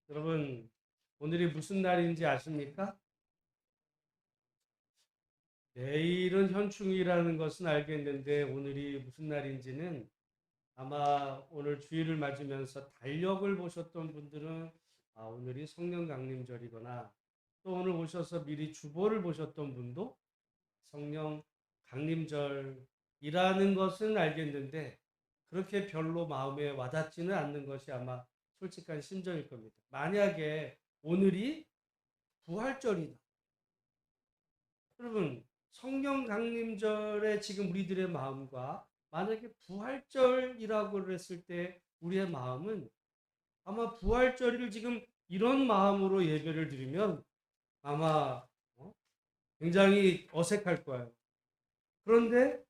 여러분, 오늘이 무슨 날인지 아십니까? 내일은 현충일이라는 것은 알겠는데 오늘이 무슨 날인지는 아마 오늘 주일을 맞으면서 달력을 보셨던 분들은 오늘이 성령 강림절이거나 또 오늘 오셔서 미리 주보를 보셨던 분도 성령 강림절이라는 것은 알겠는데 그렇게 별로 마음에 와닿지는 않는 것이 아마 솔직한 심정일 겁니다. 만약에 오늘이 부활절이다. 여러분, 성령 강림절에 지금 우리들의 마음과 만약에 부활절이라고 그랬을 때 우리의 마음은 아마 부활절을 지금 이런 마음으로 예배를 드리면 아마 굉장히 어색할 거예요. 그런데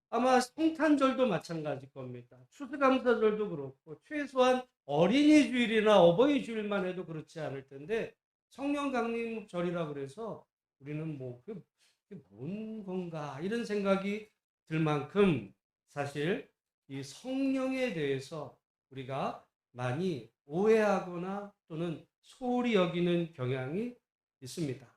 아마 성탄절도 마찬가지일 겁니다. 추수감사절도 그렇고 최소한 어린이 주일이나 어버이 주일만 해도 그렇지 않을 텐데 성령 강림절이라 그래서 우리는 그게 뭔 건가 이런 생각이 들 만큼 사실 이 성령에 대해서 우리가 많이 오해하거나 또는 소홀히 여기는 경향이 있습니다.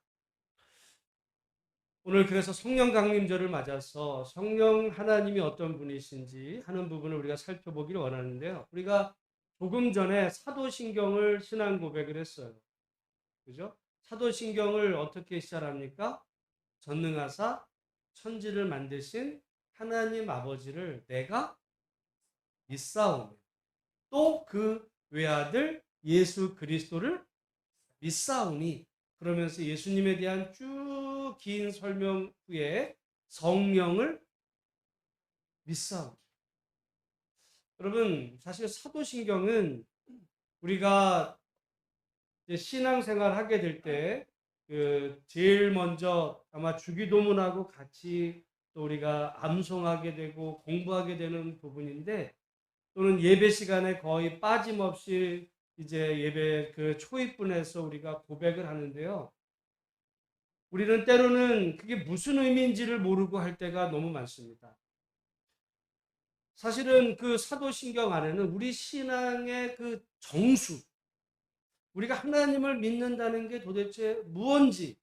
오늘 그래서 성령 강림절을 맞아서 성령 하나님이 어떤 분이신지 하는 부분을 우리가 살펴보기를 원하는데요. 우리가 조금 전에 사도신경을 신앙 고백을 했어요. 그죠? 사도신경을 어떻게 시작합니까? 전능하사 천지를 만드신 하나님 아버지를 내가 믿사오며 또 그 외아들 예수 그리스도를 믿사오니, 그러면서 예수님에 대한 쭉 긴 설명 후에 성령을 믿사오니. 여러분, 사실 사도신경은 우리가 신앙생활 하게 될 때 제일 먼저 아마 주기도문하고 같이 또 우리가 암송하게 되고 공부하게 되는 부분인데, 또는 예배 시간에 거의 빠짐없이 이제 예배 그 초입분에서 우리가 고백을 하는데요. 우리는 때로는 그게 무슨 의미인지를 모르고 할 때가 너무 많습니다. 사실은 그 사도신경 안에는 우리 신앙의 그 정수, 우리가 하나님을 믿는다는 게 도대체 무언지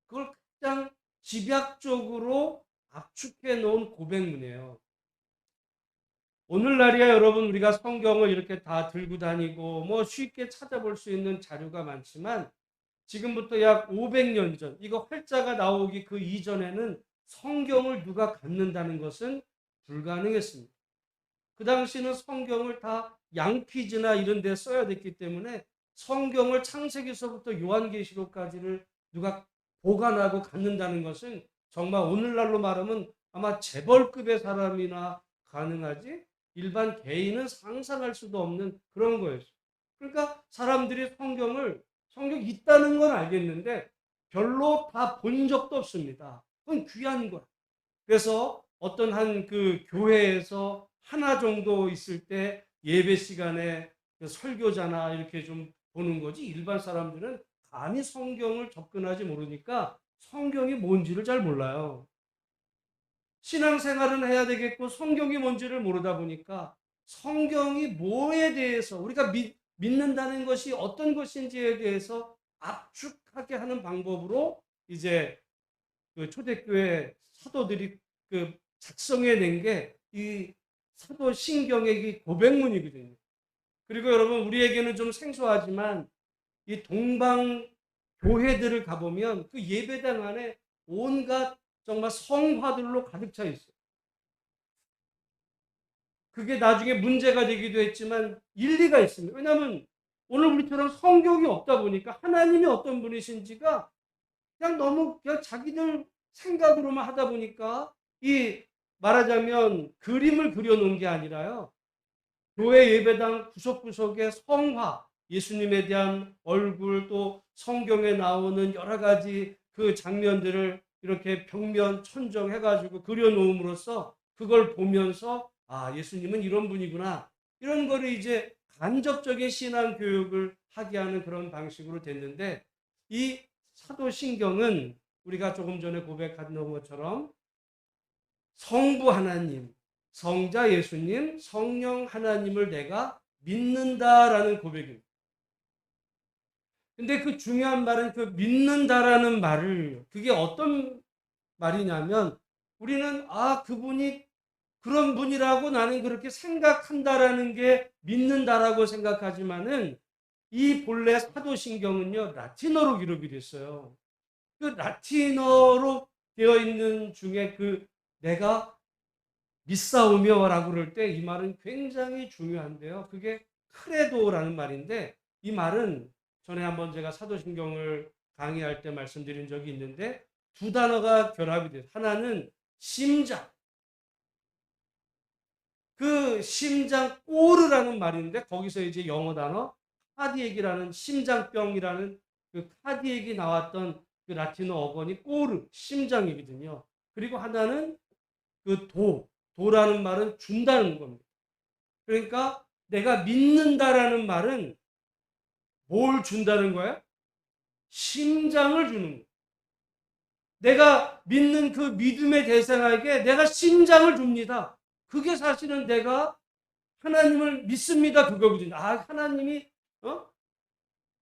그걸 가장 집약적으로 압축해 놓은 고백문이에요. 오늘날이야 여러분, 우리가 성경을 이렇게 다 들고 다니고 쉽게 찾아볼 수 있는 자료가 많지만 지금부터 약 500년 전, 이거 활자가 나오기 그 이전에는 성경을 누가 갖는다는 것은 불가능했습니다. 그 당시는 성경을 다 양피지나 이런 데 써야 됐기 때문에 성경을 창세기서부터 요한계시록까지를 누가 보관하고 갖는다는 것은 정말 오늘날로 말하면 아마 재벌급의 사람이나 가능하지 일반 개인은 상상할 수도 없는 그런 거였어요. 그러니까 사람들이 성경 있다는 건 알겠는데 별로 다 본 적도 없습니다. 그건 귀한 거야. 그래서 어떤 한 그 교회에서 하나 정도 있을 때 예배 시간에 설교자나 이렇게 좀 보는 거지, 일반 사람들은 감히 성경을 접근하지 모르니까 성경이 뭔지를 잘 몰라요. 신앙생활은 해야 되겠고 성경이 뭔지를 모르다 보니까 성경이 뭐에 대해서 우리가 믿는다는 것이 어떤 것인지에 대해서 압축하게 하는 방법으로 이제 그 초대교회 사도들이 그 작성해 낸 게 이 사도신경의 고백문이거든요. 그리고 여러분, 우리에게는 좀 생소하지만 이 동방 교회들을 가보면 그 예배당 안에 온갖 정말 성화들로 가득 차 있어요. 그게 나중에 문제가 되기도 했지만 일리가 있습니다. 왜냐하면 오늘 우리처럼 성경이 없다 보니까 하나님이 어떤 분이신지가 그냥 너무 그냥 자기들 생각으로만 하다 보니까 이 말하자면 그림을 그려놓은 게 아니라요. 교회 예배당 구석구석에 성화, 예수님에 대한 얼굴, 또 성경에 나오는 여러 가지 그 장면들을 이렇게 벽면 천정해가지고 그려놓음으로써 그걸 보면서 예수님은 이런 분이구나, 이런 거를 이제 간접적인 신앙 교육을 하게 하는 그런 방식으로 됐는데, 이 사도신경은 우리가 조금 전에 고백한 것처럼 성부 하나님, 성자 예수님, 성령 하나님을 내가 믿는다라는 고백입니다. 근데 그 중요한 말은 그 믿는다라는 말을, 그게 어떤 말이냐면, 우리는 그분이 그런 분이라고 나는 그렇게 생각한다라는 게 믿는다라고 생각하지만은, 이 본래 사도신경은요 라틴어로 기록이 됐어요. 그 라틴어로 되어 있는 중에 그 내가 믿사오며라고 그럴 때 이 말은 굉장히 중요한데요. 그게 크레도라는 말인데, 이 말은 전에 한번 제가 사도신경을 강의할 때 말씀드린 적이 있는데, 두 단어가 결합이 돼요. 하나는 심장, 그 심장 꼬르라는 말인데, 거기서 이제 영어 단어 카디액이라는, 심장병이라는 그 카디액이 나왔던 그 라틴어 어원이 꼬르, 심장이거든요. 그리고 하나는 그 도라는 말은 준다는 겁니다. 그러니까 내가 믿는다라는 말은 뭘 준다는 거야? 심장을 주는 거야. 내가 믿는 그 믿음의 대상에게 내가 심장을 줍니다. 그게 사실은 내가 하나님을 믿습니다, 그거거든요. 하나님이 너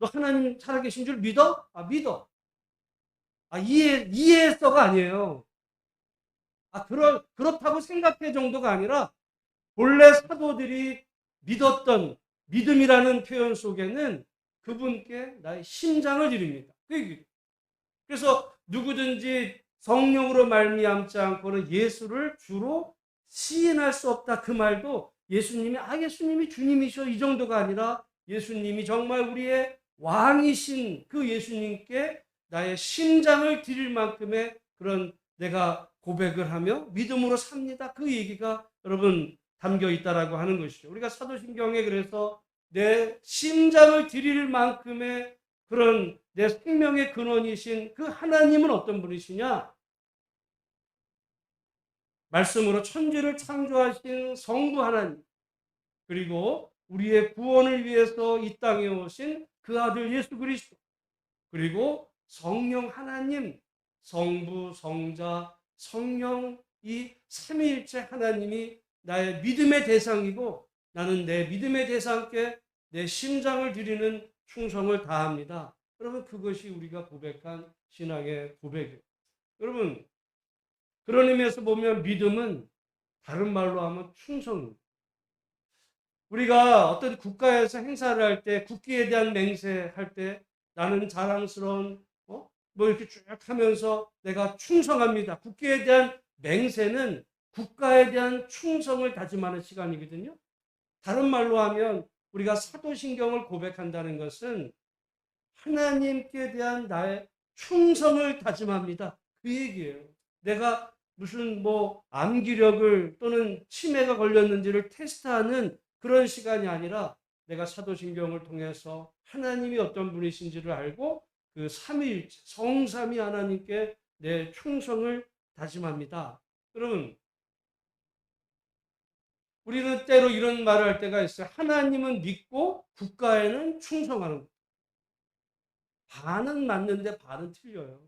하나님 살아계신 줄 믿어? 믿어. 이해했어가 아니에요. 그렇다고 생각해 정도가 아니라, 본래 사도들이 믿었던 믿음이라는 표현 속에는 그분께 나의 심장을 드립니다. 그래서 누구든지 성령으로 말미암지 않고는 예수를 주로 시인할 수 없다, 그 말도 예수님이 주님이셔 이 정도가 아니라, 예수님이 정말 우리의 왕이신 그 예수님께 나의 심장을 드릴 만큼의 그런 내가 고백을 하며 믿음으로 삽니다, 그 얘기가 여러분 담겨 있다라고 하는 것이죠. 우리가 사도신경에 그래서 내 심장을 드릴 만큼의 그런 내 생명의 근원이신 그 하나님은 어떤 분이시냐? 말씀으로 천지를 창조하신 성부 하나님, 그리고 우리의 구원을 위해서 이 땅에 오신 그 아들 예수 그리스도, 그리고 성령 하나님, 성부, 성자, 성령, 이 삼위일체 하나님이 나의 믿음의 대상이고, 나는 내 믿음의 대상께 내 심장을 드리는 충성을 다합니다. 여러분, 그것이 우리가 고백한 신앙의 고백이에요. 여러분, 그런 의미에서 보면 믿음은 다른 말로 하면 충성입니다. 우리가 어떤 국가에서 행사를 할 때, 국기에 대한 맹세할 때, 나는 자랑스러운 뭐 이렇게 쭉 하면서 내가 충성합니다. 국기에 대한 맹세는 국가에 대한 충성을 다짐하는 시간이거든요. 다른 말로 하면 우리가 사도신경을 고백한다는 것은 하나님께 대한 나의 충성을 다짐합니다, 그 얘기예요. 내가 무슨 암기력을 또는 치매가 걸렸는지를 테스트하는 그런 시간이 아니라, 내가 사도신경을 통해서 하나님이 어떤 분이신지를 알고 그 삼위일체 성삼위 하나님께 내 충성을 다짐합니다. 여러분, 우리는 때로 이런 말을 할 때가 있어요. 하나님은 믿고 국가에는 충성하는 것. 반은 맞는데 반은 틀려요.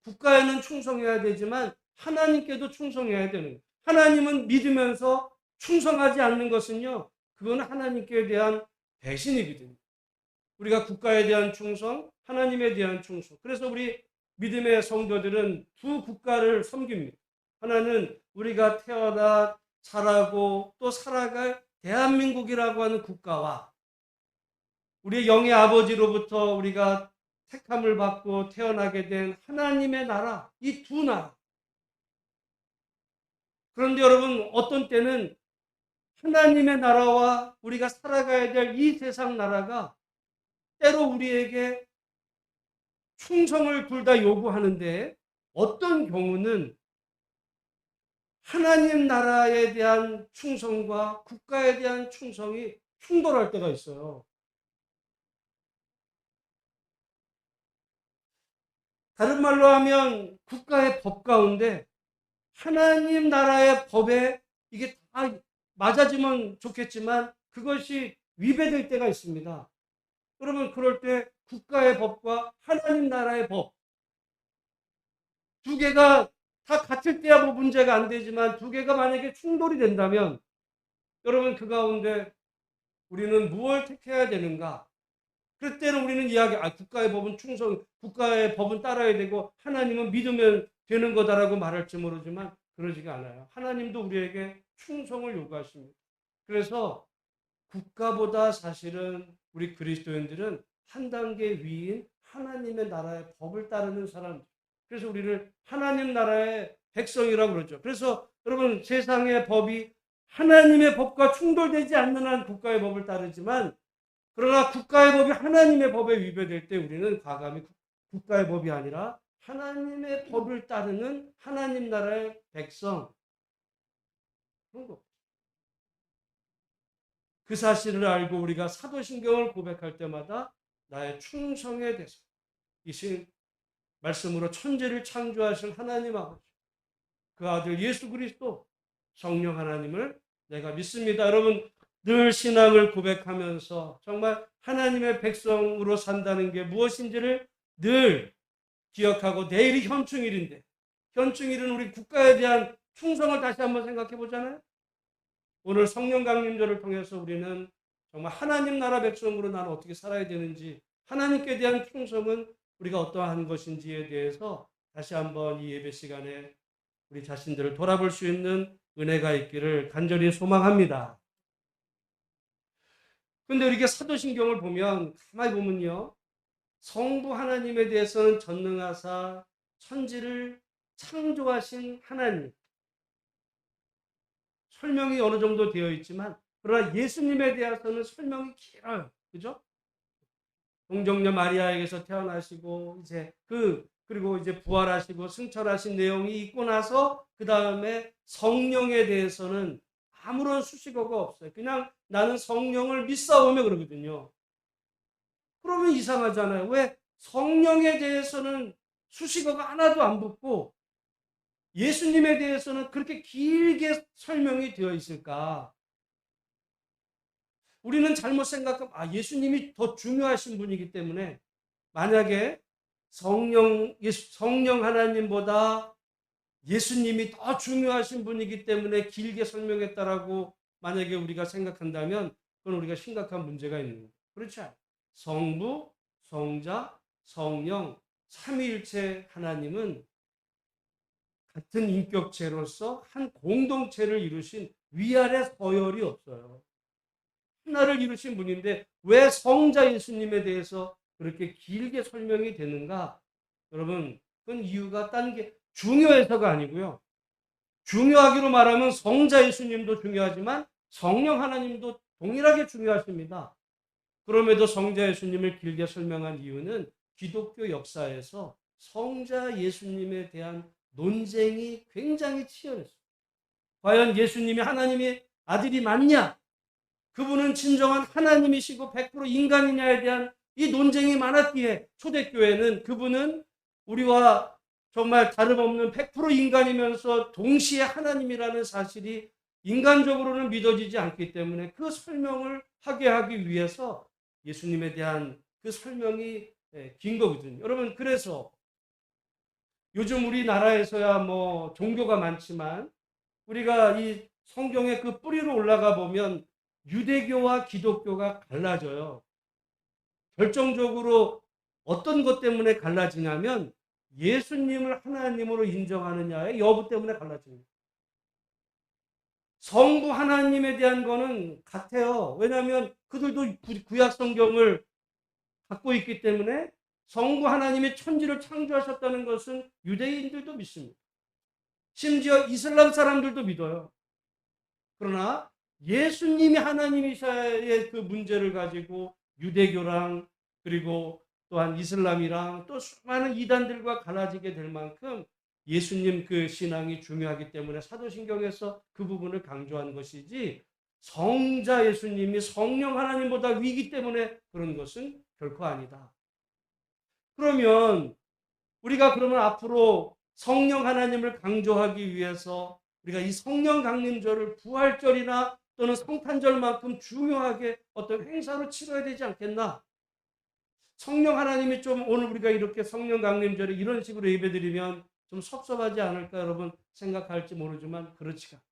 국가에는 충성해야 되지만 하나님께도 충성해야 되는 거예요. 하나님은 믿으면서 충성하지 않는 것은요, 그거는 하나님께 대한 배신이거든요. 우리가 국가에 대한 충성, 하나님에 대한 충성. 그래서 우리 믿음의 성도들은 두 국가를 섬깁니다. 하나는 우리가 태어나 자라고 또 살아갈 대한민국이라고 하는 국가와, 우리의 영의 아버지로부터 우리가 택함을 받고 태어나게 된 하나님의 나라, 이 두 나라. 그런데 여러분, 어떤 때는 하나님의 나라와 우리가 살아가야 될 이 세상 나라가 때로 우리에게 충성을 둘 다 요구하는데, 어떤 경우는 하나님 나라에 대한 충성과 국가에 대한 충성이 충돌할 때가 있어요. 다른 말로 하면 국가의 법 가운데 하나님 나라의 법에 이게 다 맞아지면 좋겠지만 그것이 위배될 때가 있습니다. 그러면 그럴 때 국가의 법과 하나님 나라의 법, 두 개가 다 같을 때야 문제가 안 되지만, 두 개가 만약에 충돌이 된다면 여러분, 그 가운데 우리는 무엇을 택해야 되는가? 그럴 때는 우리는 이야기, 국가의 법은 국가의 법은 따라야 되고 하나님은 믿으면 되는 거다라고 말할지 모르지만 그러지가 않아요. 하나님도 우리에게 충성을 요구하십니다. 그래서 국가보다 사실은 우리 그리스도인들은 한 단계 위인 하나님의 나라의 법을 따르는 사람. 그래서 우리를 하나님 나라의 백성이라고 그러죠. 그래서 여러분, 세상의 법이 하나님의 법과 충돌되지 않는 한 국가의 법을 따르지만, 그러나 국가의 법이 하나님의 법에 위배될 때 우리는 과감히 국가의 법이 아니라 하나님의 법을 따르는 하나님 나라의 백성. 그런 거. 그 사실을 알고 우리가 사도신경을 고백할 때마다 나의 충성에 대해서 이신 말씀으로 천지를 창조하신 하나님 아버지, 그 아들 예수 그리스도, 성령 하나님을 내가 믿습니다. 여러분, 늘 신앙을 고백하면서 정말 하나님의 백성으로 산다는 게 무엇인지를 늘 기억하고, 내일이 현충일인데 현충일은 우리 국가에 대한 충성을 다시 한번 생각해 보잖아요. 오늘 성령 강림절을 통해서 우리는 정말 하나님 나라 백성으로 나는 어떻게 살아야 되는지, 하나님께 대한 충성은 우리가 어떠한 것인지에 대해서 다시 한번 이 예배 시간에 우리 자신들을 돌아볼 수 있는 은혜가 있기를 간절히 소망합니다. 근데 이렇게 사도신경을 보면 가만히 보면요, 성부 하나님에 대해서는 전능하사 천지를 창조하신 하나님, 설명이 어느 정도 되어 있지만, 그러나 예수님에 대해서는 설명이 길어요. 그죠? 동정녀 마리아에게서 태어나시고 그리고 이제 부활하시고 승천하신 내용이 있고 나서 그 다음에 성령에 대해서는 아무런 수식어가 없어요. 그냥 나는 성령을 믿사오며 그러거든요. 그러면 이상하잖아요. 왜 성령에 대해서는 수식어가 하나도 안 붙고 예수님에 대해서는 그렇게 길게 설명이 되어 있을까? 우리는 잘못 생각하면 예수님이 더 중요하신 분이기 때문에, 만약에 성령 하나님보다 예수님이 더 중요하신 분이기 때문에 길게 설명했다라고 만약에 우리가 생각한다면 그건 우리가 심각한 문제가 있는 거예요. 그렇지 않아요. 성부, 성자, 성령 삼위일체 하나님은 같은 인격체로서 한 공동체를 이루신 위아래 서열이 없어요. 하나를 이루신 분인데 왜 성자 예수님에 대해서 그렇게 길게 설명이 되는가? 여러분, 그건 이유가 딴 게 중요해서가 아니고요. 중요하기로 말하면 성자 예수님도 중요하지만 성령 하나님도 동일하게 중요하십니다. 그럼에도 성자 예수님을 길게 설명한 이유는 기독교 역사에서 성자 예수님에 대한 논쟁이 굉장히 치열했어요. 과연 예수님이 하나님의 아들이 맞냐? 그분은 진정한 하나님이시고 100% 인간이냐에 대한 이 논쟁이 많았기에 초대교회는 그분은 우리와 정말 다름없는 100% 인간이면서 동시에 하나님이라는 사실이 인간적으로는 믿어지지 않기 때문에 그 설명을 하게 하기 위해서 예수님에 대한 그 설명이 긴 거거든요. 여러분, 그래서 요즘 우리나라에서야 뭐 종교가 많지만 우리가 이 성경의 그 뿌리로 올라가 보면 유대교와 기독교가 갈라져요. 결정적으로 어떤 것 때문에 갈라지냐면 예수님을 하나님으로 인정하느냐의 여부 때문에 갈라집니다. 성부 하나님에 대한 거는 같아요. 왜냐하면 그들도 구약 성경을 갖고 있기 때문에 성부 하나님이 천지를 창조하셨다는 것은 유대인들도 믿습니다. 심지어 이슬람 사람들도 믿어요. 그러나 예수님이 하나님이셔의 그 문제를 가지고 유대교랑 그리고 또한 이슬람이랑 또 수많은 이단들과 갈라지게 될 만큼 예수님 그 신앙이 중요하기 때문에 사도신경에서 그 부분을 강조한 것이지, 성자 예수님이 성령 하나님보다 위기 때문에 그런 것은 결코 아니다. 그러면 우리가 그러면 앞으로 성령 하나님을 강조하기 위해서 우리가 이 성령 강림절을 부활절이나 또는 성탄절만큼 중요하게 어떤 행사로 치러야 되지 않겠나? 성령 하나님이 좀 오늘 우리가 이렇게 성령 강림절에 이런 식으로 예배드리면 좀 섭섭하지 않을까 여러분 생각할지 모르지만 그렇지가 않아요.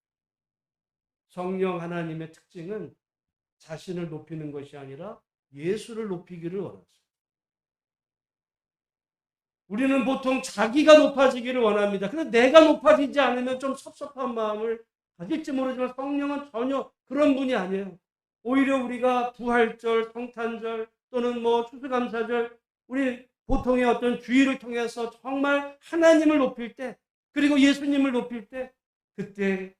성령 하나님의 특징은 자신을 높이는 것이 아니라 예수를 높이기를 원하죠. 우리는 보통 자기가 높아지기를 원합니다. 근데 내가 높아지지 않으면 좀 섭섭한 마음을 가질지 모르지만 성령은 전혀 그런 분이 아니에요. 오히려 우리가 부활절, 성탄절 또는 뭐 추수감사절 우리 보통의 어떤 주의를 통해서 정말 하나님을 높일 때 그리고 예수님을 높일 때 그때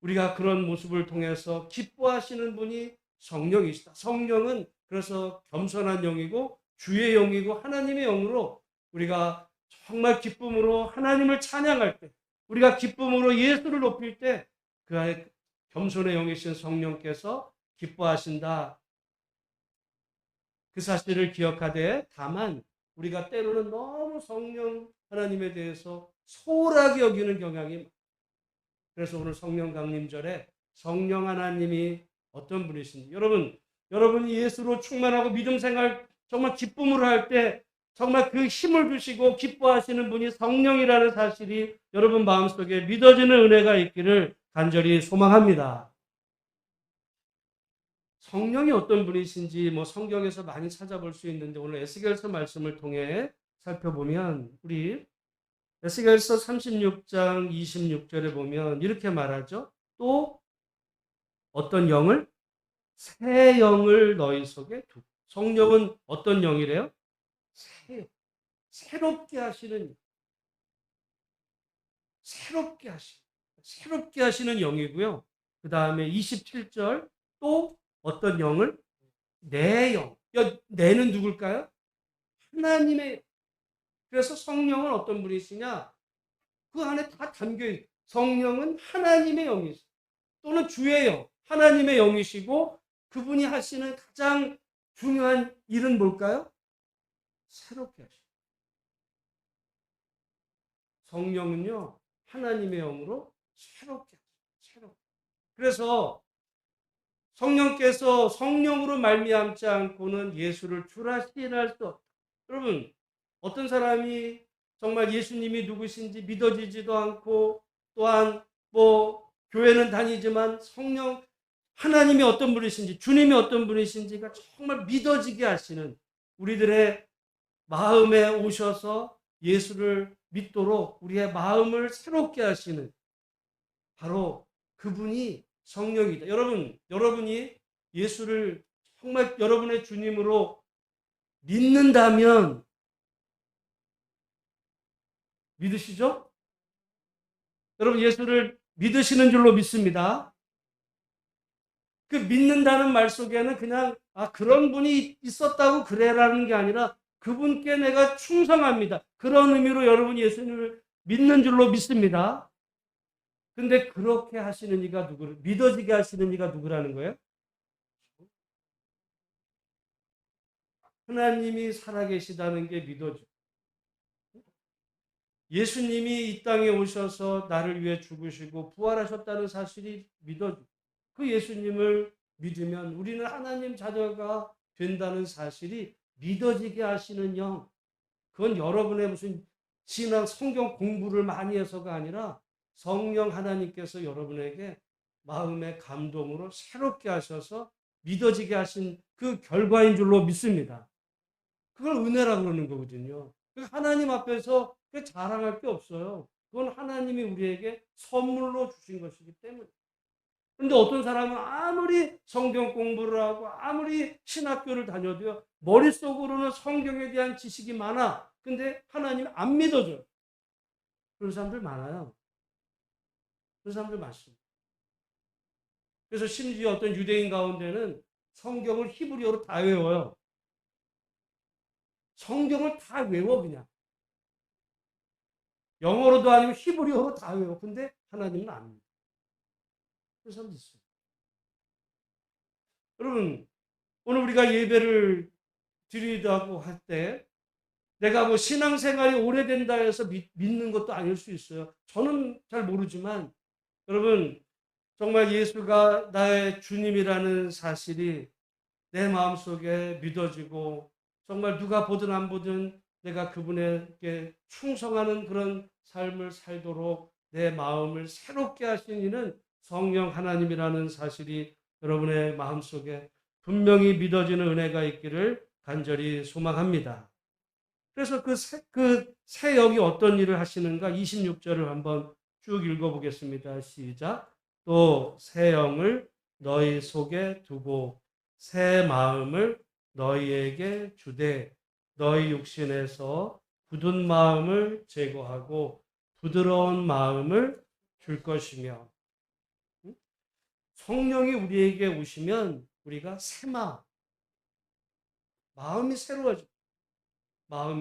우리가 그런 모습을 통해서 기뻐하시는 분이 성령이시다. 성령은 그래서 겸손한 영이고 주의 영이고 하나님의 영으로 우리가 정말 기쁨으로 하나님을 찬양할 때 우리가 기쁨으로 예수를 높일 때 그 안에 겸손의 영이신 성령께서 기뻐하신다. 그 사실을 기억하되 다만 우리가 때로는 너무 성령 하나님에 대해서 소홀하게 여기는 경향이 그래서 오늘 성령 강림절에 성령 하나님이 어떤 분이신지 여러분이 예수로 충만하고 믿음 생활 정말 기쁨으로 할 때 정말 그 힘을 주시고 기뻐하시는 분이 성령이라는 사실이 여러분 마음속에 믿어지는 은혜가 있기를 간절히 소망합니다. 성령이 어떤 분이신지 뭐 성경에서 많이 찾아볼 수 있는데 오늘 에스겔서 말씀을 통해 살펴보면 우리 에스겔서 36장 26절에 보면 이렇게 말하죠. 또 어떤 영을 새 영을 너희 속에 두고 성령은 어떤 영이래요? 새롭게 하시는 새롭게 하시는 영이고요. 그 다음에 27절 또 어떤 영을 내 영. 내는 누굴까요? 하나님의. 그래서 성령은 어떤 분이시냐? 그 안에 다 담겨있어요. 성령은 하나님의 영이시고 또는 주의 영, 하나님의 영이시고 그분이 하시는 가장 중요한 일은 뭘까요? 새롭게 하시고. 성령은요, 하나님의 영으로 새롭게 하시고. 새롭게. 그래서 성령께서 성령으로 말미암지 않고는 예수를 주라 시인할 수 없다. 여러분, 어떤 사람이 정말 예수님이 누구신지 믿어지지도 않고 또한 뭐 교회는 다니지만 성령 하나님이 어떤 분이신지 주님이 어떤 분이신지가 정말 믿어지게 하시는 우리들의 마음에 오셔서 예수를 믿도록 우리의 마음을 새롭게 하시는 바로 그분이 성령이다. 여러분이 예수를 정말 여러분의 주님으로 믿는다면 믿으시죠? 여러분 예수를 믿으시는 줄로 믿습니다. 그 믿는다는 말 속에는 그냥 그런 분이 있었다고 그래라는 게 아니라 그분께 내가 충성합니다. 그런 의미로 여러분 예수님을 믿는 줄로 믿습니다. 근데 그렇게 하시는 이가 누구를 믿어지게 하시는 이가 누구라는 거예요? 하나님이 살아계시다는 게 믿어지고 예수님이 이 땅에 오셔서 나를 위해 죽으시고 부활하셨다는 사실이 믿어지고 그 예수님을 믿으면 우리는 하나님 자녀가 된다는 사실이 믿어지게 하시는 영. 그건 여러분의 무슨 신앙 성경 공부를 많이 해서가 아니라 성령 하나님께서 여러분에게 마음의 감동으로 새롭게 하셔서 믿어지게 하신 그 결과인 줄로 믿습니다. 그걸 은혜라고 그러는 거거든요. 하나님 앞에서 자랑할 게 없어요. 그건 하나님이 우리에게 선물로 주신 것이기 때문에. 그런데 어떤 사람은 아무리 성경 공부를 하고 아무리 신학교를 다녀도요. 머릿속으로는 성경에 대한 지식이 많아. 근데 하나님 안 믿어줘요. 그런 사람들 많아요. 그런 사람들 많습니다. 그래서 심지어 어떤 유대인 가운데는 성경을 히브리어로 다 외워요. 성경을 다 외워 그냥. 영어로도 아니고 히브리어로 다 외워. 근데 하나님은 안 믿어. 그런 사람도 있어요. 여러분 오늘 우리가 예배를 드리다고 할 때 내가 뭐 신앙생활이 오래된다 해서 믿는 것도 아닐 수 있어요. 저는 잘 모르지만 여러분 정말 예수가 나의 주님이라는 사실이 내 마음속에 믿어지고 정말 누가 보든 안 보든 내가 그분에게 충성하는 그런 삶을 살도록 내 마음을 새롭게 하신 이는 성령 하나님이라는 사실이 여러분의 마음속에 분명히 믿어지는 은혜가 있기를 간절히 소망합니다. 그래서 그 새 영이 어떤 일을 하시는가 26절을 한번 쭉 읽어보겠습니다. 시작. 또 새 영을 너희 속에 두고 새 마음을 너희에게 주되 너희 육신에서 굳은 마음을 제거하고 부드러운 마음을 줄 것이며. 성령이 우리에게 오시면 우리가 새 마음이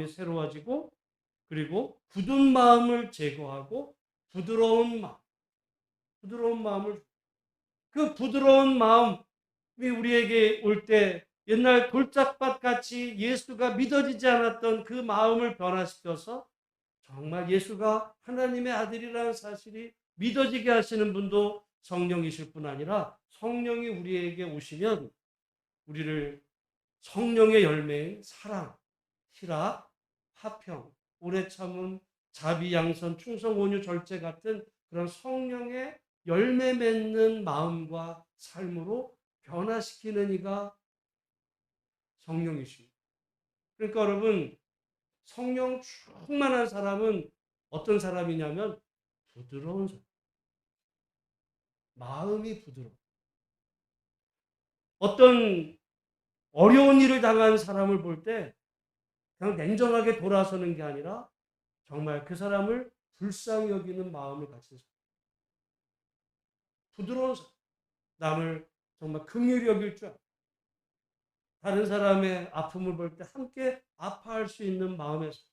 새로워지고 그리고 굳은 마음을 제거하고 부드러운 마음을, 그 부드러운 마음이 우리에게 올 때 옛날 돌짝밭 같이 예수가 믿어지지 않았던 그 마음을 변화시켜서 정말 예수가 하나님의 아들이라는 사실이 믿어지게 하시는 분도 성령이실 뿐 아니라 성령이 우리에게 오시면 우리를 성령의 열매인 사랑, 희락, 화평, 오래 참음, 자비, 양선, 충성, 온유, 절제 같은 그런 성령의 열매 맺는 마음과 삶으로 변화시키는 이가 성령이십니다. 그러니까 여러분, 성령 충만한 사람은 어떤 사람이냐면 부드러운 사람, 마음이 부드러워. 어떤 어려운 일을 당한 사람을 볼 때 그냥 냉정하게 돌아서는 게 아니라 정말 그 사람을 불쌍히 여기는 마음을 가진 사람. 부드러운 사람. 남을 정말 긍휼히 여길 줄 알고 다른 사람의 아픔을 볼 때 함께 아파할 수 있는 마음의 사람.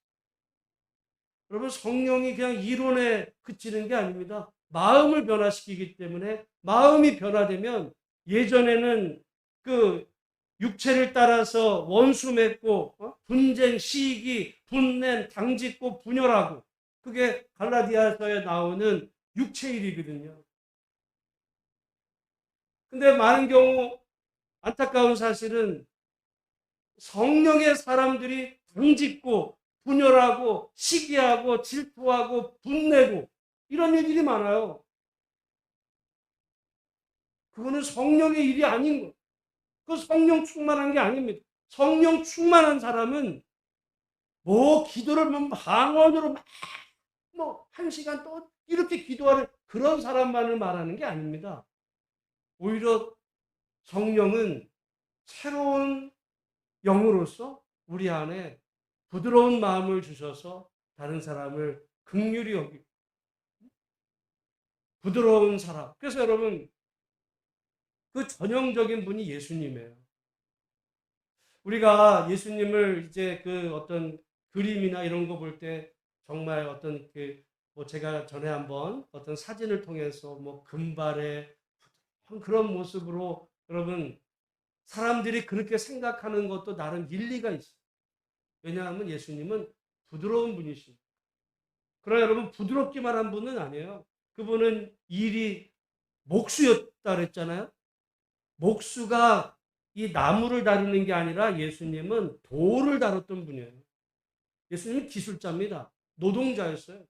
여러분, 성령이 그냥 이론에 그치는 게 아닙니다. 마음을 변화시키기 때문에 마음이 변화되면 예전에는 그 육체를 따라서 원수 맺고 분쟁, 시기, 분냄, 당짓고 분열하고, 그게 갈라디아서에 나오는 육체 일이거든요. 근데 많은 경우 안타까운 사실은 성령의 사람들이 당짓고 분열하고 시기하고 질투하고 분내고 이런 일들이 많아요. 그거는 성령의 일이 아닌 거예요. 그 성령 충만한 게 아닙니다. 성령 충만한 사람은 뭐 기도를 방언으로 뭐 1시간 또 이렇게 기도하는 그런 사람만을 말하는 게 아닙니다. 오히려 성령은 새로운 영으로서 우리 안에 부드러운 마음을 주셔서 다른 사람을 긍휼히 여기고 부드러운 사람. 그래서 여러분, 그 전형적인 분이 예수님이에요. 우리가 예수님을 이제 그 어떤 그림이나 이런 거 볼 때 정말 어떤 뭐 제가 전에 한번 어떤 사진을 통해서 뭐 금발의 그런 모습으로 여러분 사람들이 그렇게 생각하는 것도 나름 일리가 있어요. 왜냐하면 예수님은 부드러운 분이십니다. 그러나 여러분, 부드럽기만 한 분은 아니에요. 그분은 일이 목수였다 그랬잖아요. 목수가 이 나무를 다루는 게 아니라 예수님은 돌을 다뤘던 분이에요. 예수님은 기술자입니다. 노동자였어요.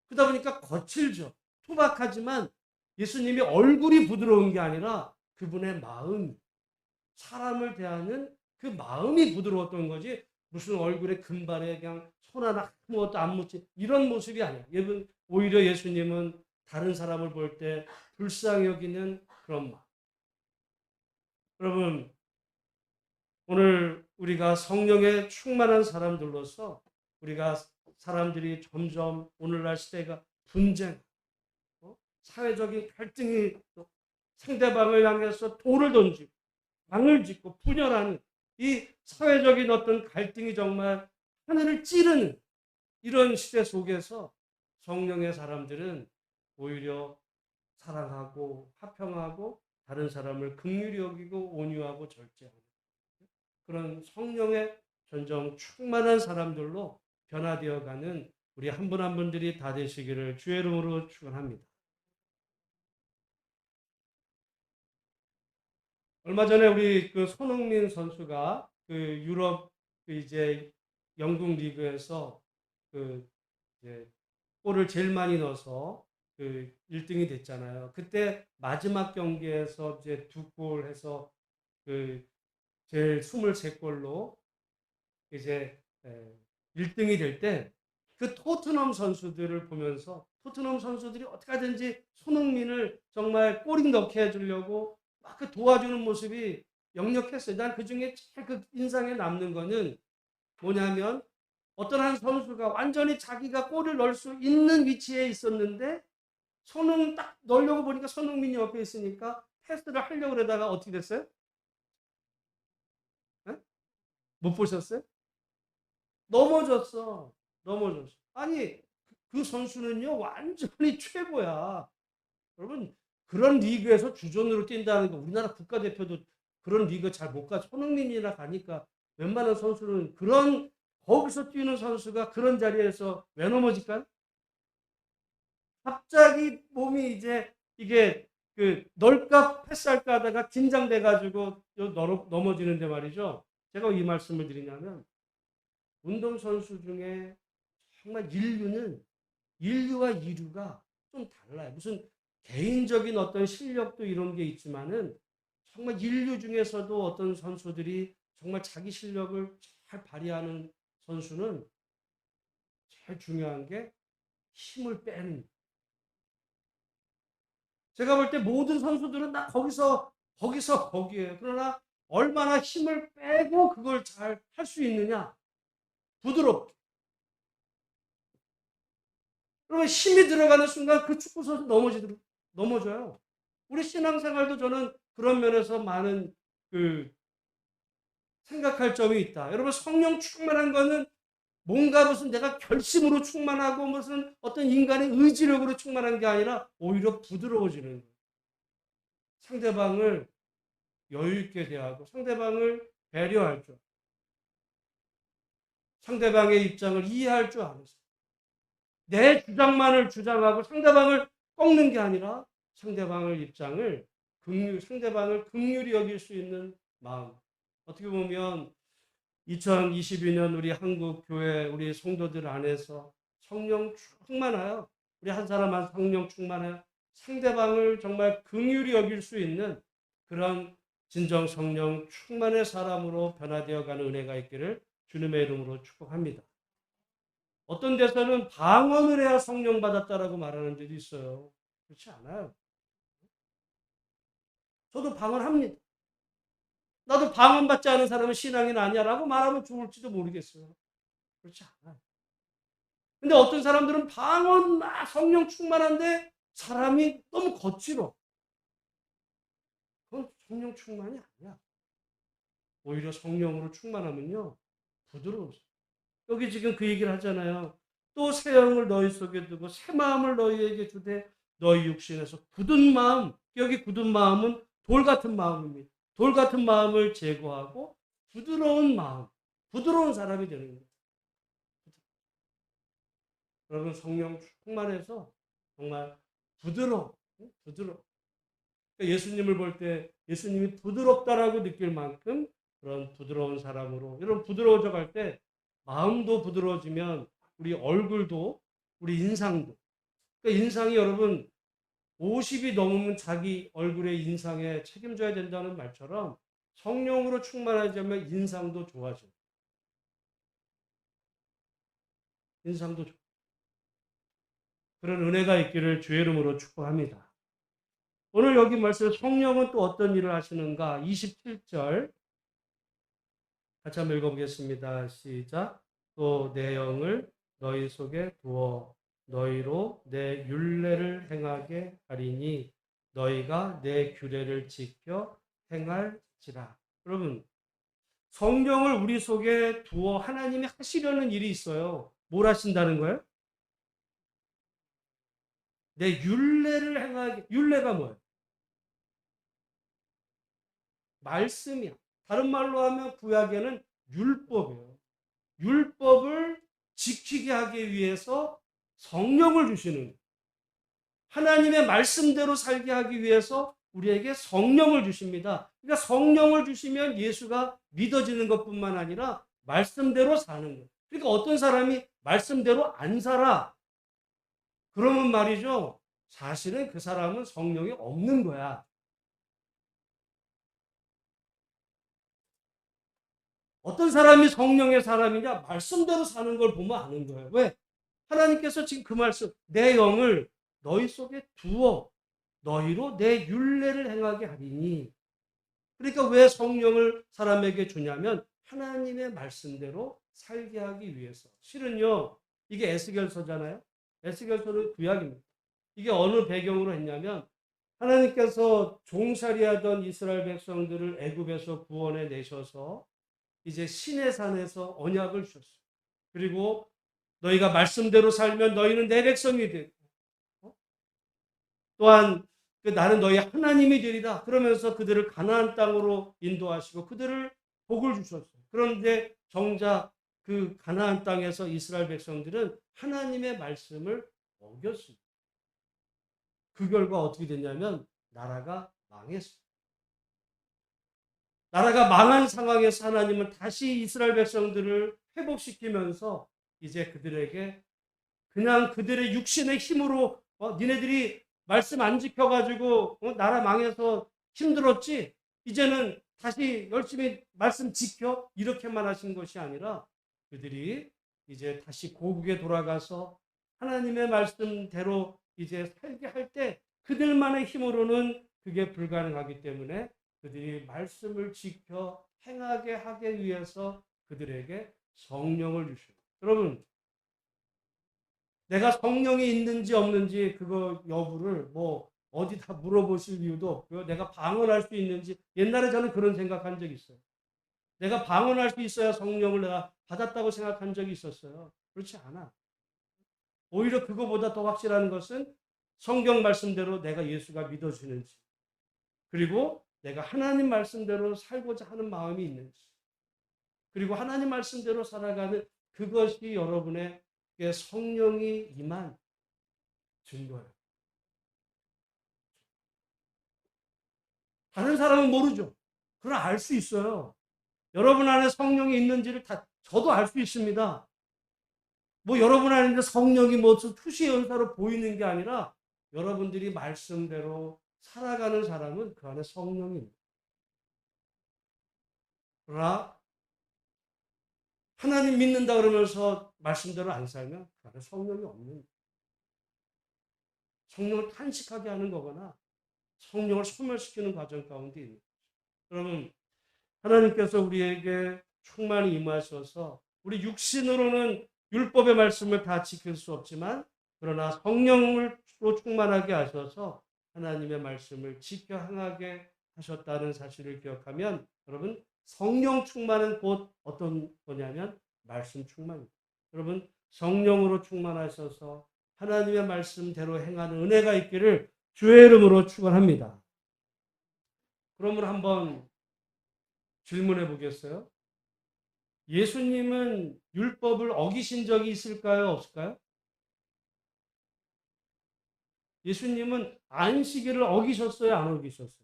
그러다 보니까 거칠죠. 투박하지만 예수님이 얼굴이 부드러운 게 아니라 그분의 마음, 사람을 대하는 그 마음이 부드러웠던 거지, 무슨 얼굴에 금발에 그냥 손 하나 아무것도 안 묻힌 이런 모습이 아니에요. 오히려 예수님은 다른 사람을 볼 때 불쌍히 여기는 그런 마음. 여러분, 오늘 우리가 성령에 충만한 사람들로서 우리가 사람들이 점점 오늘날 시대가 분쟁, 사회적인 갈등이 상대방을 향해서 돌을 던지고 방을 짓고 분열하는 이 사회적인 어떤 갈등이 정말 하늘을 찌르는 이런 시대 속에서 성령의 사람들은 오히려 사랑하고 화평하고 다른 사람을 긍휼히 여기고 온유하고 절제하는 그런 성령의 전정 충만한 사람들로 변화되어가는 우리 한 분 한 분들이 다 되시기를 주의 이름으로 축원합니다. 얼마 전에 우리 그 손흥민 선수가 그 유럽 이제 영국 리그에서 그 이제 골을 제일 많이 넣어서 그 1등이 됐잖아요. 그때 마지막 경기에서 이제 2골 해서 그 제일 23골로 이제 1등이 될 때 그 토트넘 선수들을 보면서 토트넘 선수들이 어떻게 하든지 손흥민을 정말 골이 넣게 해주려고 막 그 도와주는 모습이 역력했어요. 난 그 중에 제일 그 인상에 남는 거는 뭐냐면 어떤 한 선수가 완전히 자기가 골을 넣을 수 있는 위치에 있었는데 딱 넣으려고 보니까 손흥민이 옆에 있으니까 패스를 하려고 그러다가 어떻게 됐어요? 에? 못 보셨어요? 넘어졌어. 넘어졌어. 아니, 그 선수는요, 완전히 최고야. 여러분, 그런 리그에서 주전으로 뛴다는 거, 우리나라 국가대표도 그런 리그 잘 못 가. 손흥민이나 가니까 웬만한 선수는 거기서 뛰는 선수가 그런 자리에서 왜 넘어질까요? 갑자기 몸이 이제 이게 넓까 패스할까 하다가 긴장돼가지고 넘어지는데 말이죠. 제가 이 말씀을 드리냐면, 운동선수 중에 정말 인류와 이류가 좀 달라요. 무슨 개인적인 어떤 실력도 이런 게 있지만은 정말 인류 중에서도 어떤 선수들이 정말 자기 실력을 잘 발휘하는 선수는 제일 중요한 게 힘을 빼는. 제가 볼 때 모든 선수들은 다 거기에요. 그러나 얼마나 힘을 빼고 그걸 잘 할 수 있느냐. 부드럽게. 그러면 힘이 들어가는 순간 그 축구 선수 넘어져요. 우리 신앙생활도 저는 그런 면에서 많은 생각할 점이 있다. 여러분 성령 충만한 거는 뭔가 무슨 내가 결심으로 충만하고 무슨 어떤 인간의 의지력으로 충만한 게 아니라 오히려 부드러워지는 거예요. 상대방을 여유 있게 대하고 상대방을 배려할 줄, 상대방의 입장을 이해할 줄 아는 사람. 내 주장만을 주장하고 상대방을 꺾는 게 아니라 상대방을 긍휼히 여길 수 있는 마음. 어떻게 보면 2022년 우리 한국 교회 우리 성도들 안에서 성령 충만하여 우리 한 사람 한 성령 충만하여 상대방을 정말 긍휼히 여길 수 있는 그런 진정 성령 충만의 사람으로 변화되어 가는 은혜가 있기를 주님의 이름으로 축복합니다. 어떤 데서는 방언을 해야 성령 받았다라고 말하는 데도 있어요. 그렇지 않아요. 저도 방언합니다. 나도 방언 받지 않은 사람은 신앙인 아니야라고 말하면 좋을지도 모르겠어요. 그렇지 않아요. 근데 어떤 사람들은 방언 막 성령 충만한데 사람이 너무 거칠어. 그건 성령 충만이 아니야. 오히려 성령으로 충만하면요. 부드러워져. 여기 지금 그 얘기를 하잖아요. 또 새 영을 너희 속에 두고 새 마음을 너희에게 주되 너희 육신에서 굳은 마음, 여기 굳은 마음은 돌 같은 마음입니다. 돌 같은 마음을 제거하고 부드러운 마음, 부드러운 사람이 되는 거예요. 여러분 성령 충만해서 정말 부드러워. 그러니까 예수님을 볼 때 예수님이 부드럽다라고 느낄 만큼 그런 부드러운 사람으로 여러분 부드러워져 갈 때 마음도 부드러워지면 우리 얼굴도 우리 인상도 그러니까 인상이 여러분 50이 넘으면 자기 얼굴의 인상에 책임져야 된다는 말처럼 성령으로 충만하자면 인상도 좋아져요. 인상도 좋아. 그런 은혜가 있기를 주의 이름으로 축복합니다. 오늘 여기 말씀 성령은 또 어떤 일을 하시는가? 27절 같이 한번 읽어보겠습니다. 시작. 또 내 영을 너희 속에 두어 너희로 내 율례를 행하게 하리니 너희가 내 규례를 지켜 행할지라. 여러분 성령을 우리 속에 두어 하나님이 하시려는 일이 있어요. 뭘 하신다는 거예요? 내 율례를 행하게. 율례가 뭐예요? 말씀이야. 다른 말로 하면 구약에는 율법이에요. 율법을 지키게 하기 위해서 성령을 주시는 하나님의 말씀대로 살게 하기 위해서 우리에게 성령을 주십니다. 그러니까 성령을 주시면 예수가 믿어지는 것뿐만 아니라 말씀대로 사는 거예요. 그러니까 어떤 사람이 말씀대로 안 살아. 그러면 말이죠. 사실은 그 사람은 성령이 없는 거야. 어떤 사람이 성령의 사람이냐? 말씀대로 사는 걸 보면 아는 거예요. 왜? 하나님께서 지금 그 말씀, 내 영을 너희 속에 두어 너희로 내 율례를 행하게 하리니. 그러니까 왜 성령을 사람에게 주냐면 하나님의 말씀대로 살게 하기 위해서. 실은요, 이게 에스겔서잖아요. 에스겔서는 구약입니다. 이게 어느 배경으로 했냐면 하나님께서 종살이하던 이스라엘 백성들을 애굽에서 구원해 내셔서 이제 시내산에서 언약을 주셨어요. 그리고 너희가 말씀대로 살면 너희는 내 백성이 되고 또한 나는 너희 하나님이 되리라 그러면서 그들을 가나안 땅으로 인도하시고 그들을 복을 주셨어요. 그런데 정작 그 가나안 땅에서 이스라엘 백성들은 하나님의 말씀을 어겼습니다. 그 결과 어떻게 됐냐면 나라가 망했어요. 나라가 망한 상황에서 하나님은 다시 이스라엘 백성들을 회복시키면서 이제 그들에게 그냥 그들의 육신의 힘으로 니네들이 말씀 안 지켜가지고 나라 망해서 힘들었지? 이제는 다시 열심히 말씀 지켜? 이렇게만 하신 것이 아니라 그들이 이제 다시 고국에 돌아가서 하나님의 말씀대로 이제 살게 할 때 그들만의 힘으로는 그게 불가능하기 때문에 그들이 말씀을 지켜 행하게 하기 위해서 그들에게 성령을 주시고 여러분 내가 성령이 있는지 없는지 그거 여부를 뭐 어디다 물어보실 이유도 없고요. 내가 방언할 수 있는지 옛날에 저는 그런 생각한 적이 있어요. 내가 방언할 수 있어야 성령을 내가 받았다고 생각한 적이 있었어요. 그렇지 않아. 오히려 그거보다 더 확실한 것은 성경 말씀대로 내가 예수가 믿어지는지 그리고 내가 하나님 말씀대로 살고자 하는 마음이 있는지 그리고 하나님 말씀대로 살아가는 그것이 여러분의 성령이 임한 증거예요. 다른 사람은 모르죠. 그러나 알 수 있어요. 여러분 안에 성령이 있는지를 저도 알 수 있습니다. 뭐 여러분 안에 성령이 투시 연사로 보이는 게 아니라 여러분들이 말씀대로 살아가는 사람은 그 안에 성령입니다. 그러나 하나님 믿는다 그러면서 말씀대로 안 살면 그 안에 성령이 없는 성령을 탄식하게 하는 거거나 성령을 소멸시키는 과정 가운데 있는 거죠. 여러분 하나님께서 우리에게 충만히 임하셔서 우리 육신으로는 율법의 말씀을 다 지킬 수 없지만 그러나 성령으로 충만하게 하셔서 하나님의 말씀을 지켜 행하게 하셨다는 사실을 기억하면 여러분 성령 충만은 곧 어떤 거냐면 말씀 충만입니다. 여러분 성령으로 충만하셔서 하나님의 말씀대로 행하는 은혜가 있기를 주의 이름으로 축원합니다. 그러면 한번 질문해 보겠어요? 예수님은 율법을 어기신 적이 있을까요? 없을까요? 예수님은 안식일을 어기셨어요? 안 어기셨어요?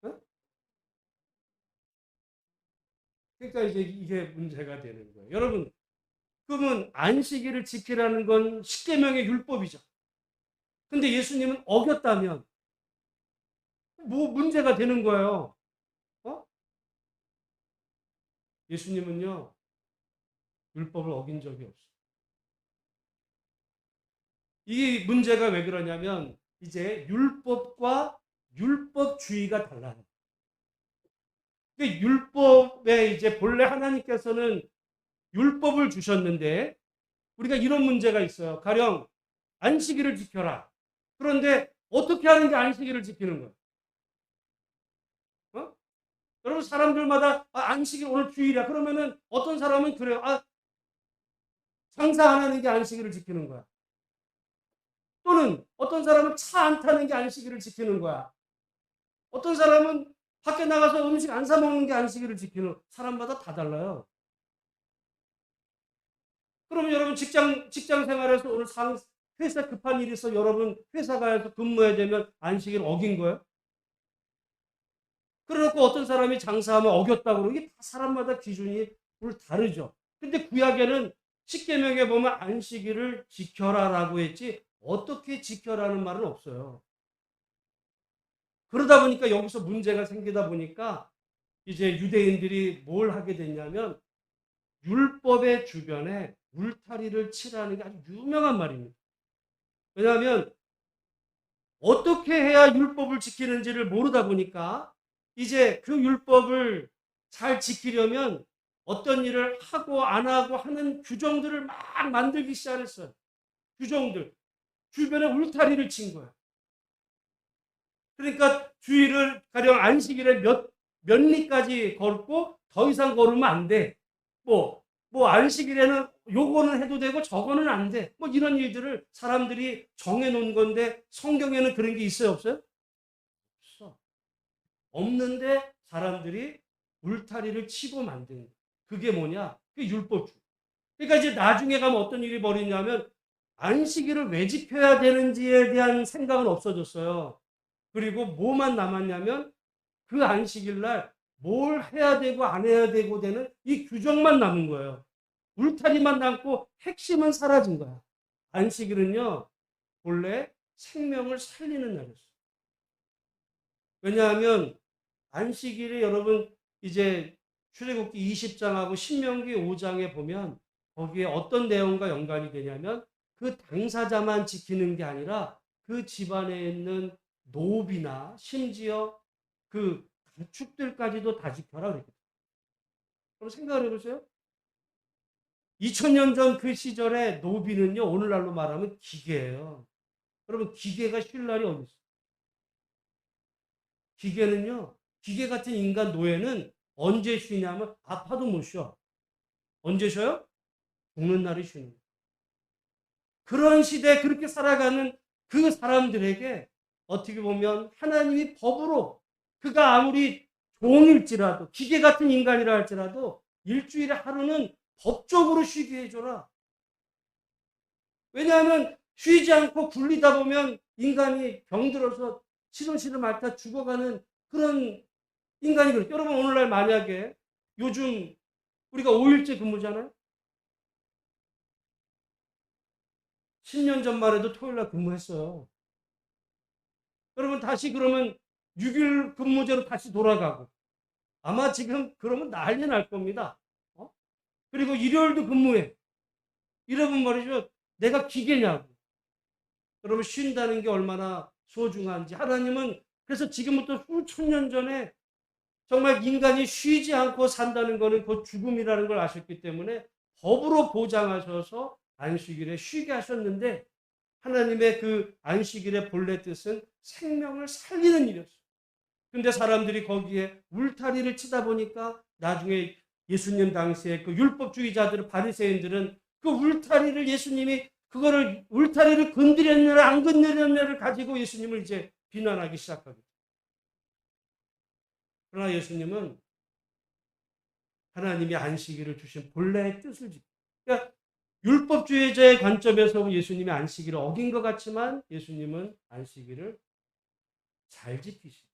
어? 그러니까 이제 이게 문제가 되는 거예요. 여러분, 그러면 안식일을 지키라는 건 십계명의 율법이죠. 근데 예수님은 어겼다면 뭐 문제가 되는 거예요. 어? 예수님은요, 율법을 어긴 적이 없어요. 이 문제가 왜 그러냐면 이제 율법과 율법주의가 달라요. 율법에 이제 본래 하나님께서는 율법을 주셨는데 우리가 이런 문제가 있어요. 가령 안식일을 지켜라. 그런데 어떻게 하는 게 안식일을 지키는 거예요? 어? 여러분 사람들마다 안식일 오늘 주일이야. 그러면은 어떤 사람은 그래요. 장사 안 하는 게 안식일을 지키는 거야. 또는 어떤 사람은 차 안 타는 게 안식일을 지키는 거야. 어떤 사람은 밖에 나가서 음식 안 사 먹는 게 안식일을 지키는 사람마다 다 달라요. 그러면 여러분 직장 생활에서 오늘 회사 급한 일이 있어 여러분 회사 가서 근무해야 되면 안식일 어긴 거예요? 그래놓고 어떤 사람이 장사하면 어겼다고 그러고 이게 다 사람마다 기준이 다르죠. 근데 구약에는 십계명에 보면 안식일을 지켜라라고 했지 어떻게 지켜라는 말은 없어요. 그러다 보니까 여기서 문제가 생기다 보니까 이제 유대인들이 뭘 하게 됐냐면 율법의 주변에 울타리를 치라는 게 아주 유명한 말입니다. 왜냐하면 어떻게 해야 율법을 지키는지를 모르다 보니까 이제 그 율법을 잘 지키려면 어떤 일을 하고 안 하고 하는 규정들을 막 만들기 시작했어요. 규정들. 주변에 울타리를 친 거예요. 그러니까 주일을 가령 안식일에 몇 리까지 걷고 더 이상 걸으면 안 돼. 뭐 안식일에는 요거는 해도 되고 저거는 안 돼. 뭐 이런 일들을 사람들이 정해놓은 건데 성경에는 그런 게 있어요, 없어요? 없어. 없는데 사람들이 울타리를 치고 만든 거예요. 그게 뭐냐? 그게 율법주. 그러니까 이제 나중에 가면 어떤 일이 벌이냐면 안식일을 왜 지켜야 되는지에 대한 생각은 없어졌어요. 그리고 뭐만 남았냐면 그 안식일 날 뭘 해야 되고 안 해야 되고 되는 이 규정만 남은 거예요. 울타리만 남고 핵심은 사라진 거야. 안식일은요, 본래 생명을 살리는 날이었어요. 왜냐하면 안식일에 여러분 이제 출애굽기 20장하고 신명기 5장에 보면 거기에 어떤 내용과 연관이 되냐면 그 당사자만 지키는 게 아니라 그 집안에 있는 노비나 심지어 그 가축들까지도 다 지켜라 그랬거든요. 그럼 생각을 해보세요. 2000년 전 그 시절에 노비는요, 오늘날로 말하면 기계예요. 여러분, 기계가 쉴 날이 어디 있어요? 기계는요, 기계 같은 인간 노예는 언제 쉬냐면 아파도 못 쉬어. 언제 쉬어요? 죽는 날이 쉬는 거예요. 그런 시대에 그렇게 살아가는 그 사람들에게 어떻게 보면 하나님이 법으로 그가 아무리 종일지라도 기계 같은 인간이라 할지라도 일주일에 하루는 법적으로 쉬게 해줘라. 왜냐하면 쉬지 않고 굴리다 보면 인간이 병들어서 시름시름 앓다 죽어가는 그런 인간이거든요. 여러분 오늘날 만약에 요즘 우리가 5일째 근무잖아요. 10년 전만 해도 토요일날 근무했어요. 여러분 다시 그러면 6일 근무제로 다시 돌아가고 아마 지금 그러면 난리 날 겁니다. 그리고 일요일도 근무해. 이러면 말이죠. 내가 기계냐고. 여러분 쉰다는 게 얼마나 소중한지 하나님은 그래서 지금부터 수천 년 전에 정말 인간이 쉬지 않고 산다는 것은 곧 죽음이라는 걸 아셨기 때문에 법으로 보장하셔서 안식일에 쉬게 하셨는데 하나님의 그 안식일의 본래 뜻은 생명을 살리는 일이었어요. 근데 사람들이 거기에 울타리를 치다 보니까 나중에 예수님 당시에 그 율법주의자들, 바리새인들은 그 울타리를 예수님이 그거를 울타리를 건드렸느냐 안 건드렸느냐를 가지고 예수님을 이제 비난하기 시작하거든요. 그러나 예수님은 하나님이 안식일을 주신 본래의 뜻을 지키고 그러니까 율법주의자의 관점에서 예수님이 안식일을 어긴 것 같지만 예수님은 안식일을 잘 지키십니다.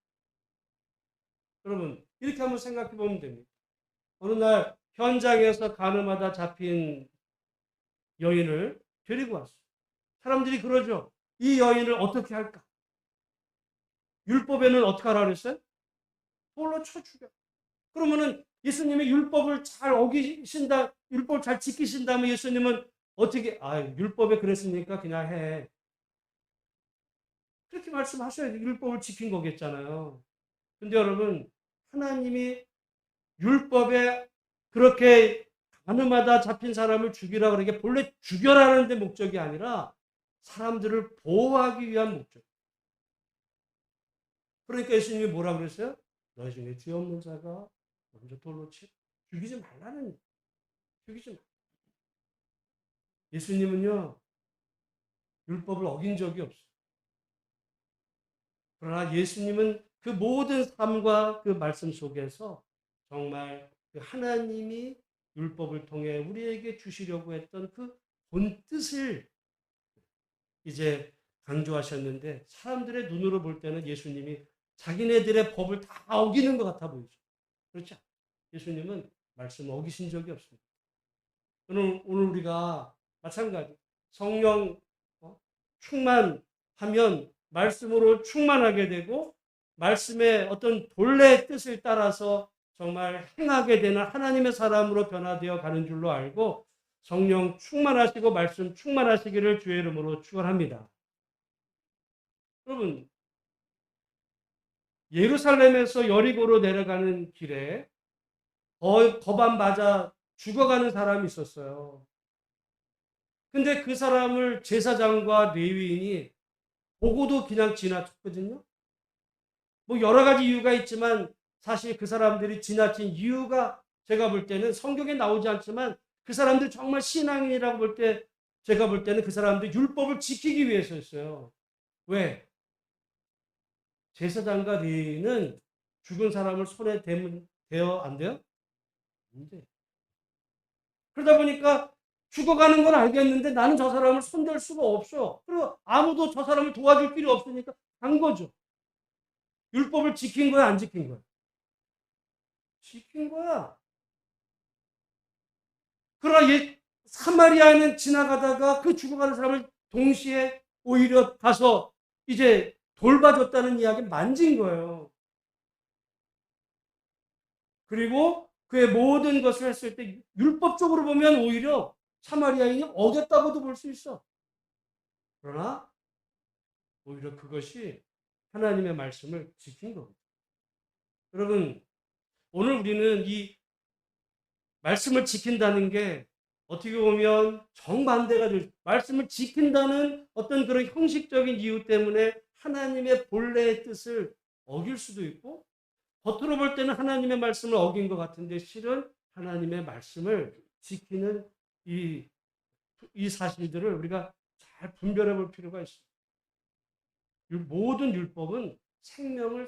여러분 이렇게 한번 생각해 보면 됩니다. 어느 날 현장에서 가늠하다 잡힌 여인을 데리고 왔어요. 사람들이 그러죠. 이 여인을 어떻게 할까? 율법에는 어떻게 하라 그랬어요? 돌로 쳐 죽여. 그러면은 예수님이 율법을 잘 어기신다, 율법을 잘 지키신다면 예수님은 어떻게, 율법에 그랬으니까 그냥 해. 그렇게 말씀하셔야 율법을 지킨 거겠잖아요. 근데 여러분, 하나님이 율법에 그렇게 가늠하다 잡힌 사람을 죽이라 그러게 본래 죽여라는 데 목적이 아니라 사람들을 보호하기 위한 목적. 그러니까 예수님이 뭐라 그랬어요? 너희 중에 죄 없는 자가 먼저 돌로 치 죽이지 말라는 죽이지 말. 예수님은요 율법을 어긴 적이 없어요. 그러나 예수님은 그 모든 삶과 그 말씀 속에서 정말 그 하나님이 율법을 통해 우리에게 주시려고 했던 그 본 뜻을 이제 강조하셨는데 사람들의 눈으로 볼 때는 예수님이 자기네들의 법을 다 어기는 것 같아 보이죠. 그렇죠? 예수님은 말씀 어기신 적이 없습니다. 오늘 우리가 마찬가지 성령 충만하면 말씀으로 충만하게 되고 말씀의 어떤 본래 뜻을 따라서 정말 행하게 되는 하나님의 사람으로 변화되어 가는 줄로 알고 성령 충만하시고 말씀 충만하시기를 주의 이름으로 축원합니다. 여러분, 예루살렘에서 여리고로 내려가는 길에 거반 맞아 죽어가는 사람이 있었어요. 근데 그 사람을 제사장과 레위인이 보고도 그냥 지나쳤거든요. 뭐 여러 가지 이유가 있지만 사실 그 사람들이 지나친 이유가 제가 볼 때는 성경에 나오지 않지만 그 사람들 정말 신앙인이라고 볼 때 제가 볼 때는 그 사람들 율법을 지키기 위해서였어요. 왜? 제사장과 레위인은 죽은 사람을 손에 대면 돼요? 안 돼요? 안 돼. 그러다 보니까 죽어가는 건 알겠는데 나는 저 사람을 손댈 수가 없어. 그리고 아무도 저 사람을 도와줄 필요 없으니까 간 거죠. 율법을 지킨 거야, 안 지킨 거야? 지킨 거야. 그러나 사마리아는 지나가다가 그 죽어가는 사람을 동시에 오히려 가서 이제 돌봐줬다는 이야기 만진 거예요. 그리고 그의 모든 것을 했을 때 율법적으로 보면 오히려 사마리아인이 어겼다고도 볼 수 있어. 그러나 오히려 그것이 하나님의 말씀을 지킨 겁니다. 여러분, 오늘 우리는 이 말씀을 지킨다는 게 어떻게 보면 정반대가 될, 말씀을 지킨다는 어떤 그런 형식적인 이유 때문에 하나님의 본래의 뜻을 어길 수도 있고, 겉으로 볼 때는 하나님의 말씀을 어긴 것 같은데 실은 하나님의 말씀을 지키는 이 사실들을 우리가 잘 분별해 볼 필요가 있습니다. 모든 율법은 생명을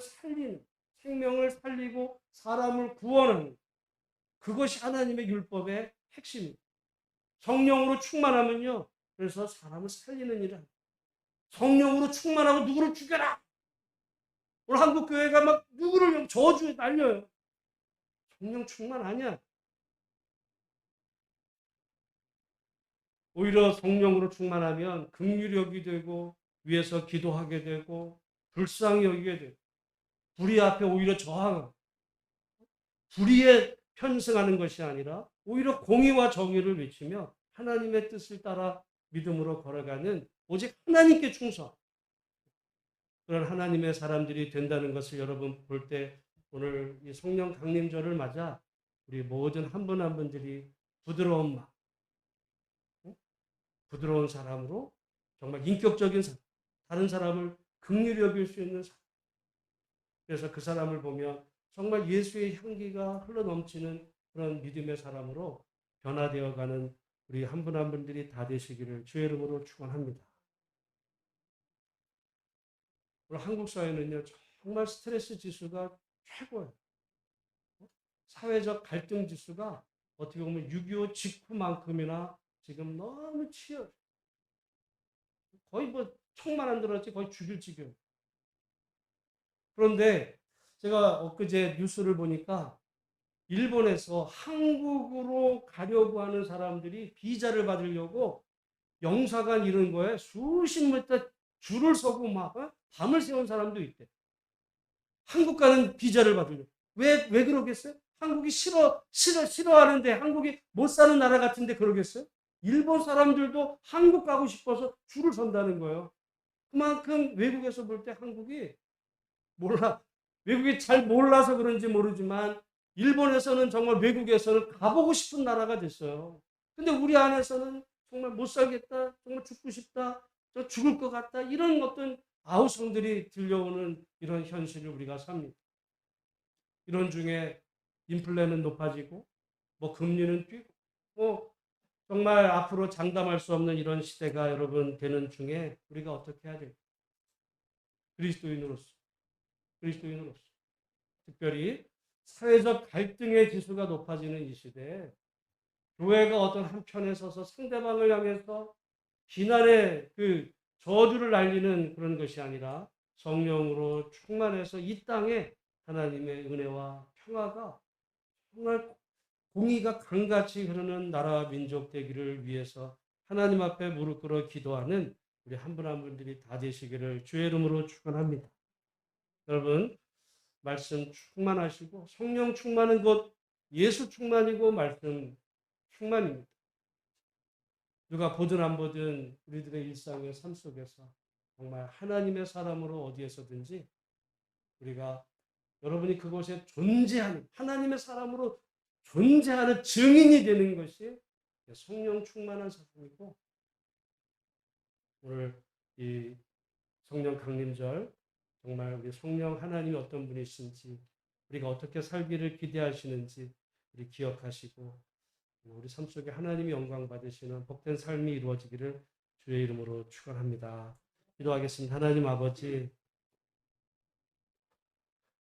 살리고 사람을 구원하는 그것이 하나님의 율법의 핵심입니다. 성령으로 충만하면요. 그래서 사람을 살리는 일을 합니다. 성령으로 충만하고 누구를 죽여라. 오늘 한국 교회가 막 누구를 저주에 날려요. 성령 충만 아니야. 오히려 성령으로 충만하면 긍휼력이 되고 위에서 기도하게 되고 불쌍히 여기게 되고 불의 앞에 오히려 저항하고 불의에 편승하는 것이 아니라 오히려 공의와 정의를 외치며 하나님의 뜻을 따라 믿음으로 걸어가는 오직 하나님께 충성 그런 하나님의 사람들이 된다는 것을 여러분 볼 때 오늘 이 성령 강림절을 맞아 우리 모든 한 분 한 분들이 부드러운 마음, 부드러운 사람으로 정말 인격적인 사람, 다른 사람을 긍휼히 여길 수 있는 사람. 그래서 그 사람을 보면 정말 예수의 향기가 흘러넘치는 그런 믿음의 사람으로 변화되어가는 우리 한 분 한 분들이 다 되시기를 주의 이름으로 축원합니다. 오늘 한국 사회는요 정말 스트레스 지수가 최고예요. 사회적 갈등 지수가 어떻게 보면 6.25 직후만큼이나 지금 너무 치열. 거의 뭐 총만 안 들었지 거의 죽일 지경. 그런데 제가 엊그제 뉴스를 보니까 일본에서 한국으로 가려고 하는 사람들이 비자를 받으려고 영사관 이런 거에 수십 미터 줄을 서고 막 밤을 새운 사람도 있대. 한국 가는 비자를 받으려고. 왜 그러겠어요? 한국이 싫어하는데 한국이 못 사는 나라 같은데 그러겠어요? 일본 사람들도 한국 가고 싶어서 줄을 선다는 거예요. 그만큼 외국에서 볼 때 한국이 몰라. 외국이 잘 몰라서 그런지 모르지만 일본에서는 정말 외국에서는 가보고 싶은 나라가 됐어요. 근데 우리 안에서는 정말 못 살겠다, 정말 죽고 싶다, 저 죽을 것 같다 이런 어떤 아우성들이 들려오는 이런 현실을 우리가 삽니다. 이런 중에 인플레는 높아지고 뭐 금리는 뛰고 뭐 정말 앞으로 장담할 수 없는 이런 시대가 여러분 되는 중에 우리가 어떻게 해야 될까? 그리스도인으로서 특별히 사회적 갈등의 지수가 높아지는 이 시대에 교회가 어떤 한편에 서서 상대방을 향해서 비난의 그 저주를 날리는 그런 것이 아니라 성령으로 충만해서 이 땅에 하나님의 은혜와 평화가 정말 공의가 강같이 흐르는 나라와 민족 되기를 위해서 하나님 앞에 무릎 꿇어 기도하는 우리 한 분 한 분들이 다 되시기를 주의 이름으로 축원합니다. 여러분 말씀 충만하시고 성령 충만은 곧 예수 충만이고 말씀 충만입니다. 누가 보든 안 보든 우리들의 일상의 삶 속에서 정말 하나님의 사람으로 어디에서든지 우리가 여러분이 그곳에 존재하는 하나님의 사람으로 존재하는 증인이 되는 것이 성령 충만한 삶이고 오늘 이 성령 강림절 정말 우리 성령 하나님이 어떤 분이신지 우리가 어떻게 살기를 기대하시는지 우리 기억하시고 우리 삶 속에 하나님이 영광 받으시는 복된 삶이 이루어지기를 주의 이름으로 축원합니다. 기도하겠습니다. 하나님 아버지